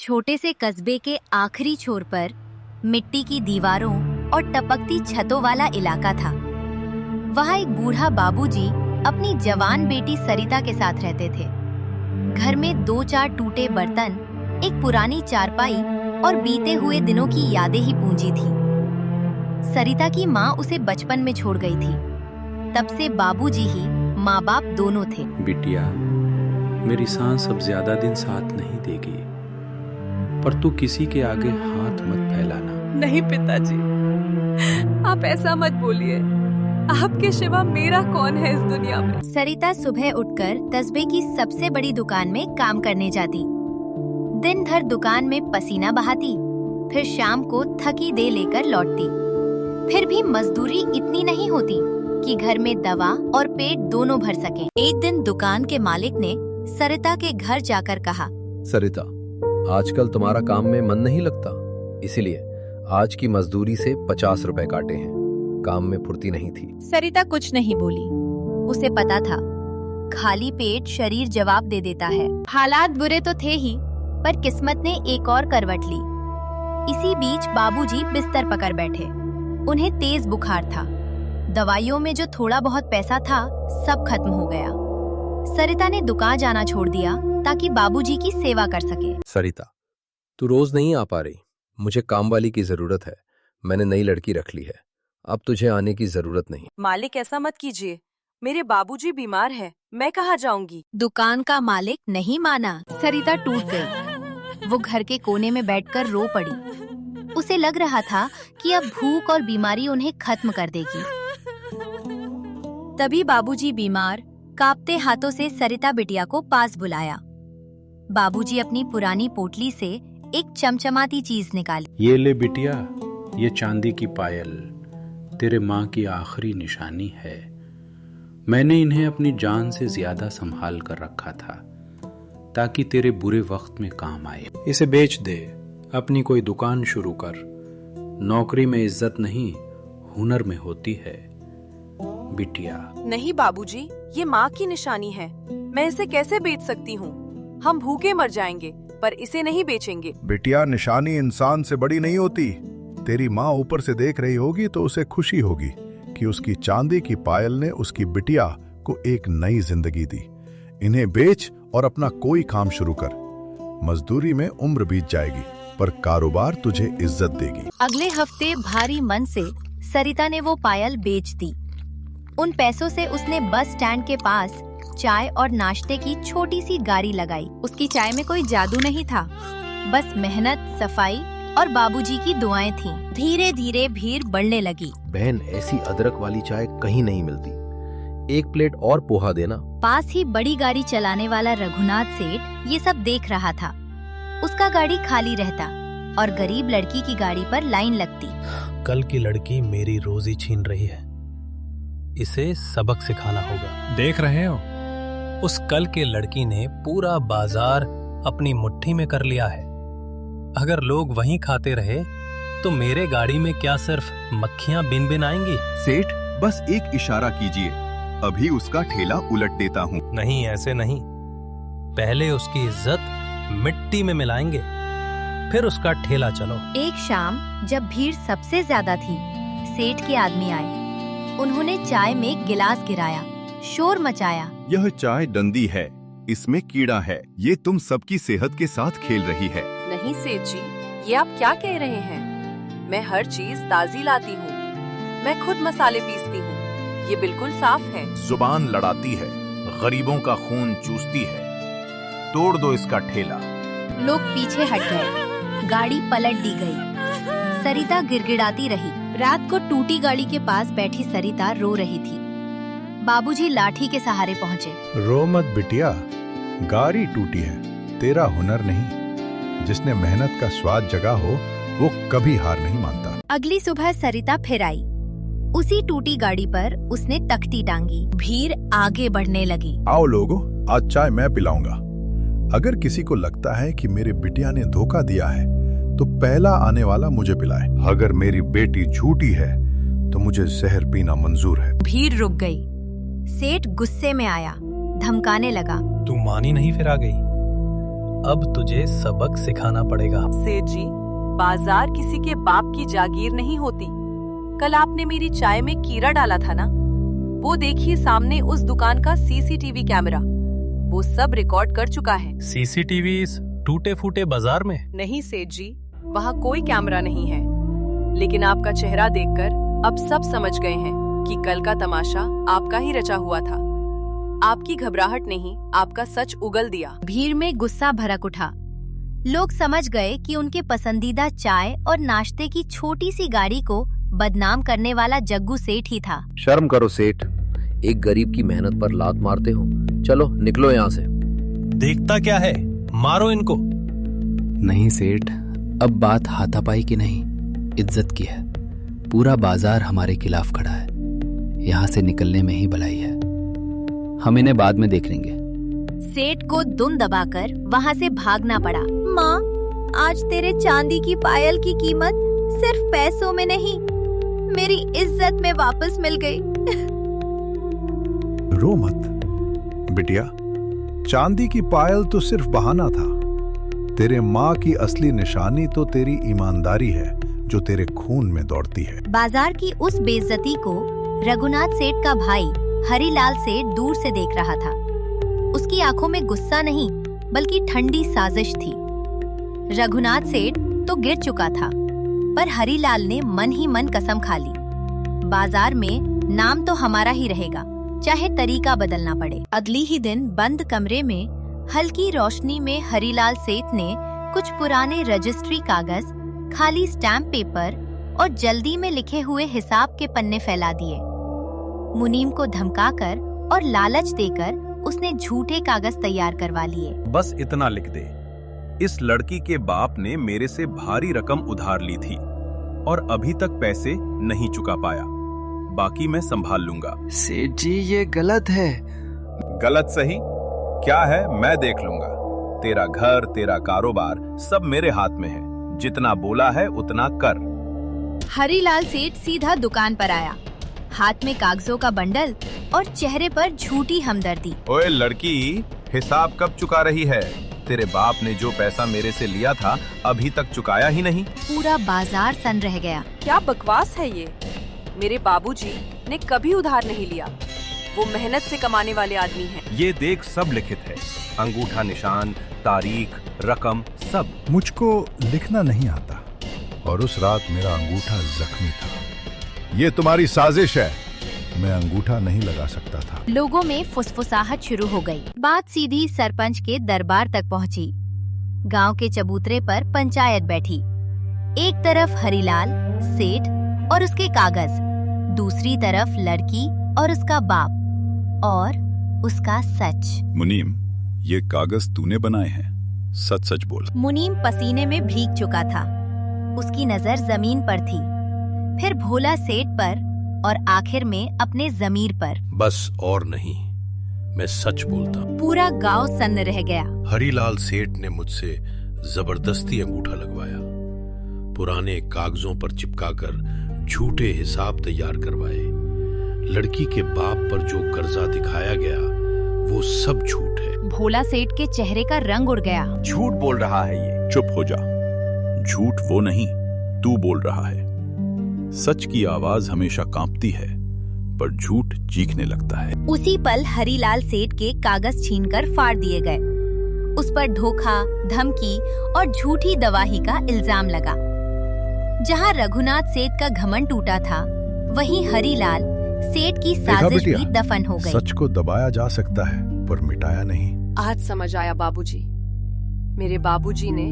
छोटे से कस्बे के आखिरी छोर पर मिट्टी की दीवारों और टपकती छतों वाला इलाका था। वहाँ एक बूढ़ा बाबूजी अपनी जवान बेटी सरिता के साथ रहते थे। घर में 2-4 टूटे बर्तन, एक पुरानी चारपाई और बीते हुए दिनों की यादें ही पूंजी थी। सरिता की माँ उसे बचपन में छोड़ गई थी। तब से बाबूजी ही माँ बाप दोनों थे। बिटिया, मेरी सांस अब ज्यादा दिन साथ नहीं देगी, पर तू किसी के आगे हाथ मत फैलाना। नहीं पिताजी, आप ऐसा मत बोलिए। आपके सिवा मेरा कौन है इस दुनिया में। सरिता सुबह उठकर कस्बे की सबसे बड़ी दुकान में काम करने जाती। दिन भर दुकान में पसीना बहाती, फिर शाम को थकी दे लेकर लौटती। फिर भी मजदूरी इतनी नहीं होती कि घर में दवा और पेट दोनों भर सके। एक दिन दुकान के मालिक ने सरिता के घर जाकर कहा, सरिता, आजकल तुम्हारा काम में मन नहीं लगता, इसीलिए आज की मजदूरी से 50 रुपए काटे हैं। काम में फुर्ती नहीं थी। सरिता कुछ नहीं बोली। उसे पता था खाली पेट शरीर जवाब दे देता है। हालात बुरे तो थे ही, पर किस्मत ने एक और करवट ली। इसी बीच बाबूजी बिस्तर पकड़ बैठे। उन्हें तेज बुखार था। दवाइयों में जो थोड़ा बहुत पैसा था सब खत्म हो गया। सरिता ने दुकान जाना छोड़ दिया ताकि बाबूजी की सेवा कर सके। सरिता, तू रोज नहीं आ पा रही। मुझे काम वाली की जरूरत है। मैंने नई लड़की रख ली है। अब तुझे आने की जरूरत नहीं। मालिक, ऐसा मत कीजिए। मेरे बाबूजी बीमार हैं। मैं कहाँ जाऊंगी। दुकान का मालिक नहीं माना। सरिता टूट गई। वो घर के कोने में बैठकर रो पड़ी। उसे लग रहा था कि अब भूख और बीमारी उन्हें खत्म कर देगी। तभी बाबूजी बीमार कांपते हाथों से सरिता बिटिया को पास बुलाया। बाबूजी अपनी पुरानी पोटली से एक चमचमाती चीज निकाली। ये ले बिटिया, ये चांदी की पायल तेरे माँ की आखिरी निशानी है। मैंने इन्हें अपनी जान से ज्यादा संभाल कर रखा था ताकि तेरे बुरे वक्त में काम आए। इसे बेच दे, अपनी कोई दुकान शुरू कर। नौकरी में इज्जत नहीं, हुनर में होती है बिटिया। नहीं बाबूजी, ये माँ की निशानी है। मैं इसे कैसे बेच सकती हूँ। हम भूखे मर जाएंगे, पर इसे नहीं बेचेंगे। बिटिया, निशानी इंसान से बड़ी नहीं होती। तेरी माँ ऊपर से देख रही होगी तो उसे खुशी होगी कि उसकी चांदी की पायल ने उसकी बिटिया को एक नई जिंदगी दी। इन्हें बेच और अपना कोई काम शुरू कर। मजदूरी में उम्र बीत जाएगी, पर कारोबार तुझे इज्जत देगी। अगले हफ्ते भारी मन से सरिता ने वो पायल बेच दी। उन पैसों से उसने बस स्टैंड के पास चाय और नाश्ते की छोटी सी गाड़ी लगाई। उसकी चाय में कोई जादू नहीं था, बस मेहनत, सफाई और बाबूजी की दुआएं थीं। धीरे धीरे भीड़ बढ़ने लगी। बहन, ऐसी अदरक वाली चाय कहीं नहीं मिलती। 1 प्लेट और पोहा देना। पास ही बड़ी गाड़ी चलाने वाला रघुनाथ सेठ ये सब देख रहा था। उसका गाड़ी खाली रहता और गरीब लड़की की गाड़ी पर लाइन लगती। कल की लड़की मेरी रोजी छीन रही है, इसे सबक सिखाना होगा। देख रहे हो, उस कल के लड़की ने पूरा बाजार अपनी मुट्ठी में कर लिया है। अगर लोग वहीं खाते रहे तो मेरे गाड़ी में क्या सिर्फ मक्खियां बिन बिन आएंगी। सेठ, बस एक इशारा कीजिए, अभी उसका ठेला उलट देता हूँ। नहीं, ऐसे नहीं। पहले उसकी इज्जत मिट्टी में मिलाएंगे, फिर उसका ठेला चलो। एक शाम जब भीड़ सबसे ज्यादा थी, सेठ के आदमी आए। उन्होंने चाय में गिलास गिराया, शोर मचाया। यह चाय डंदी है, इसमें कीड़ा है। ये तुम सबकी सेहत के साथ खेल रही है। नहीं सेठ जी, ये आप क्या कह रहे हैं। मैं हर चीज ताजी लाती हूँ। मैं खुद मसाले पीसती हूँ। ये बिल्कुल साफ है। जुबान लड़ाती है, गरीबों का खून चूसती है। तोड़ दो इसका ठेला। लोग पीछे हट गए। गाड़ी पलट दी गई। सरिता गिड़गिड़ाती रही। रात को टूटी गाड़ी के पास बैठी सरिता रो रही थी। बाबूजी लाठी के सहारे पहुँचे। रो मत बिटिया, गाड़ी टूटी है, तेरा हुनर नहीं। जिसने मेहनत का स्वाद जगा हो वो कभी हार नहीं मानता। अगली सुबह सरिता फिर आई। उसी टूटी गाड़ी पर उसने तख्ती टांगी। भीड़ आगे बढ़ने लगी। आओ लोगों, आज चाय मैं पिलाऊंगा। अगर किसी को लगता है कि मेरी बिटिया ने धोखा दिया है तो पहला आने वाला मुझे पिलाए। अगर मेरी बेटी झूठी है तो मुझे जहर पीना मंजूर है। भीड़ रुक गई। सेठ गुस्से में आया, धमकाने लगा। तू मानी नहीं, फिर आ गई। अब तुझे सबक सिखाना पड़ेगा। सेठ जी, बाजार किसी के बाप की जागीर नहीं होती। कल आपने मेरी चाय में कीड़ा डाला था ना, वो देखिए सामने उस दुकान का सीसीटीवी कैमरा, वो सब रिकॉर्ड कर चुका है। सीसीटीवी इस टूटे फूटे बाजार में? नहीं सेठ जी, वहाँ कोई कैमरा नहीं है, लेकिन आपका चेहरा देखकर अब सब समझ गए हैं कि कल का तमाशा आपका ही रचा हुआ था। आपकी घबराहट नहीं, आपका सच उगल दिया। भीड़ में गुस्सा भड़क उठा। लोग समझ गए कि उनके पसंदीदा चाय और नाश्ते की छोटी सी गाड़ी को बदनाम करने वाला जग्गू सेठ ही था। शर्म करो सेठ, एक गरीब की मेहनत पर लात मारते हो। चलो निकलो यहाँ से। देखता क्या है, मारो इनको। नहीं सेठ, अब बात हाथापाई की नहीं, इज्जत की है। पूरा बाजार हमारे खिलाफ खड़ा है, यहाँ से निकलने में ही भलाई है। हम इन्हें बाद में देख लेंगे। सेठ को दुम दबाकर वहाँ से भागना पड़ा। माँ, आज तेरे चांदी की पायल की कीमत सिर्फ पैसों में नहीं, मेरी इज्जत में वापस मिल गई। रो मत बिटिया, चांदी की पायल तो सिर्फ बहाना था। तेरे माँ की असली निशानी तो तेरी ईमानदारी है, जो तेरे खून में दौड़ती है। बाजार की उस बेइज्जती को रघुनाथ सेठ का भाई हरिलाल सेठ दूर से देख रहा था। उसकी आंखों में गुस्सा नहीं, बल्कि ठंडी साजिश थी। रघुनाथ सेठ तो गिर चुका था, पर हरिलाल ने मन ही मन कसम खा ली, बाजार में नाम तो हमारा ही रहेगा, चाहे तरीका बदलना पड़े। अगली ही दिन बंद कमरे में हल्की रोशनी में हरिलाल सेठ ने कुछ पुराने रजिस्ट्री कागज, खाली स्टैम्प पेपर और जल्दी में लिखे हुए हिसाब के पन्ने फैला दिए। मुनीम को धमकाकर और लालच देकर उसने झूठे कागज तैयार करवा लिए। बस इतना लिख दे, इस लड़की के बाप ने मेरे से भारी रकम उधार ली थी और अभी तक पैसे नहीं चुका पाया, बाकी मैं संभाल लूंगा। सेठ जी, ये गलत है। गलत सही, क्या है मैं देख लूंगा। तेरा घर, तेरा कारोबार सब मेरे हाथ में है, जितना बोला है उतना कर। हरिलाल सेठ सीधा दुकान पर आया, हाथ में कागजों का बंडल और चेहरे पर झूठी हमदर्दी। ओए लड़की, हिसाब कब चुका रही है? तेरे बाप ने जो पैसा मेरे से लिया था अभी तक चुकाया ही नहीं। पूरा बाजार सन रह गया। क्या बकवास है ये? मेरे बाबूजी ने कभी उधार नहीं लिया, वो मेहनत से कमाने वाले आदमी हैं। ये देख, सब लिखित है, अंगूठा निशान, तारीख, रकम, सब। मुझको लिखना नहीं आता और उस रात मेरा अंगूठा जख्मी था। ये तुम्हारी साजिश है, मैं अंगूठा नहीं लगा सकता था। लोगों में फुसफुसाहट शुरू हो गई। बात सीधी सरपंच के दरबार तक पहुंची। गांव के चबूतरे पर पंचायत बैठी। एक तरफ हरिलाल सेठ और उसके कागज, दूसरी तरफ लड़की और उसका बाप और उसका सच। मुनीम, ये कागज तूने बनाए हैं, सच सच बोल। मुनीम पसीने में भीग चुका था, उसकी नजर जमीन पर थी, फिर भोला सेठ पर और आखिर में अपने जमीर पर। बस और नहीं, मैं सच बोलता हूँ। पूरा गांव सन्न रह गया। हरिलाल सेठ ने मुझसे जबरदस्ती अंगूठा लगवाया, पुराने कागजों पर चिपकाकर झूठे हिसाब तैयार करवाए। लड़की के बाप पर जो कर्जा दिखाया गया वो सब झूठ है। भोला सेठ के चेहरे का रंग उड़ गया। झूठ बोल रहा है ये। चुप हो जा, झूठ वो नहीं तू बोल रहा है। सच की आवाज हमेशा कांपती है, पर झूठ चीखने लगता है। उसी पल हरिलाल सेठ के कागज छीनकर फाड़ दिए गए। उस पर धोखा, धमकी और झूठी गवाही का इल्जाम लगा। जहां रघुनाथ सेठ का घमंड टूटा था, वहीं हरिलाल सेठ की साजिश भी दफन हो गई। सच को दबाया जा सकता है, पर मिटाया नहीं। आज समझ आया बाबूजी। मेरे बाबूजी ने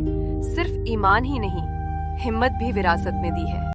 सिर्फ ईमान ही नहीं, हिम्मत भी विरासत में दी है।